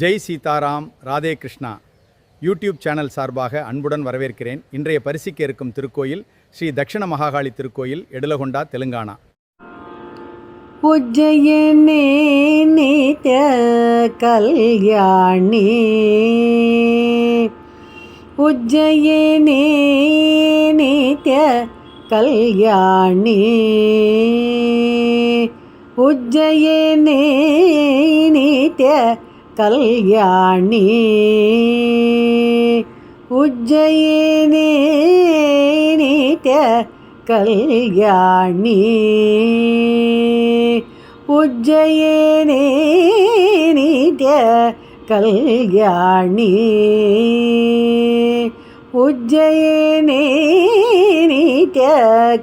Jai Sitaram, Radhe Krishna. YouTube channel சார்பாக அன்புடன் வரவேற்கிறேன். இன்றைய பரிசிக்க இருக்கும் திருக்கோயில் ஸ்ரீ தக்ஷண மகாகாளி திருக்கோயில், எடலகொண்டா, தெலுங்கானா. உஜ்ஜயினி நித்ய கல்யாணி, உஜ்ஜயினி நித்ய கல்யாணி, உஜ்ஜயினி நித்ய கல்யாணி, உஜ்ஜயினி நித்ய கல்யாணி, உஜ்ஜயினி நித்ய கல்யாணி, உஜ்ஜயினி நித்ய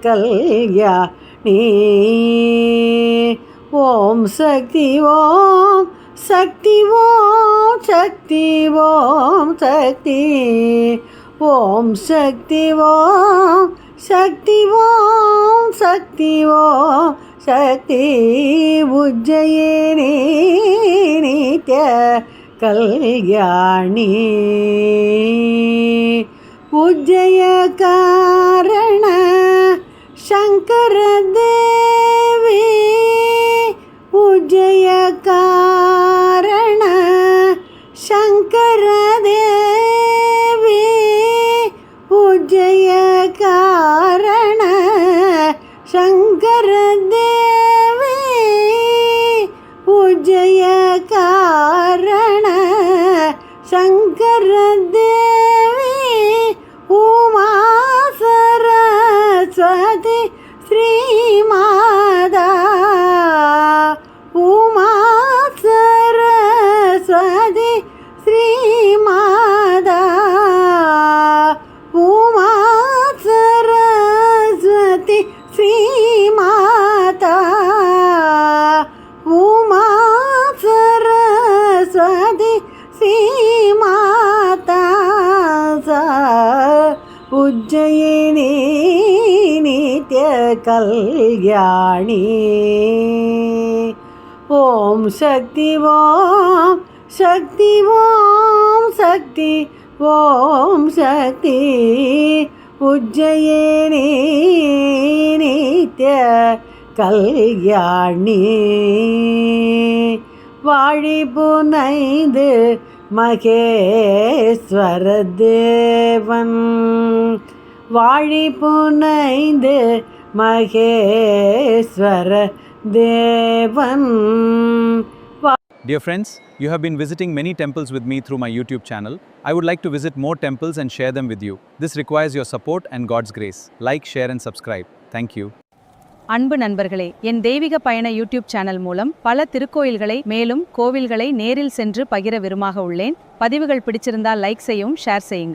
கல்யாணி. ஓம் சக்தி ஓம் சக்தி ஓம் சக்தி ஓம் சக்தி, ஓம் சக்தி ஓம் சக்தி ஓம் சக்தி ஓம் சக்தி, உஜ்ஜயினி நித்ய கல்யாணி, உஜ்ஜய காரண சங்கர தேவி, உஜ்ஜய காரண சங்கர தேவி, உஜ்ஜய காரண சங்கர தேவி, உஜ்ஜய காரண சங்கர தேவி, உமா சரஸ்வதி ஸ்ரீமாதா, உமா சரஸ்வதி ஸ்ரீமாதா, உமா சரஸ்வதி ஸ்ரீமாதா, உமா சரஸ்வதி ஸ்ரீமாதா, உஜ்ஜயினி நித்ய கல்யாணி. ஓம் சக்தி ஓம் சக்தி ஓம் சக்தி ஓம் சக்தி, உஜ்ஜயினி நித்ய கல்யாணி. வாழி புனைந்து மகேஸ்வர தேவன், வாழி புனைந்து மகேஸ்வர தேவன். Dear friends, you have been visiting many temples with me through my YouTube channel. I would like to visit more temples and share them with you. This requires your support and God's grace. Like, share and subscribe. Thank you. அன்பு நண்பர்களே, என் தெய்வீக பயண YouTube channel மூலம் பல திருக்கோயில்களை மேலும் கோவில்களை நேரில் சென்று பகிர விரும்பாக உள்ளேன். பதிவுகள் பிடிச்சிருந்தால் லைக் செய்யவும், ஷேர் செய்யுங்கள்.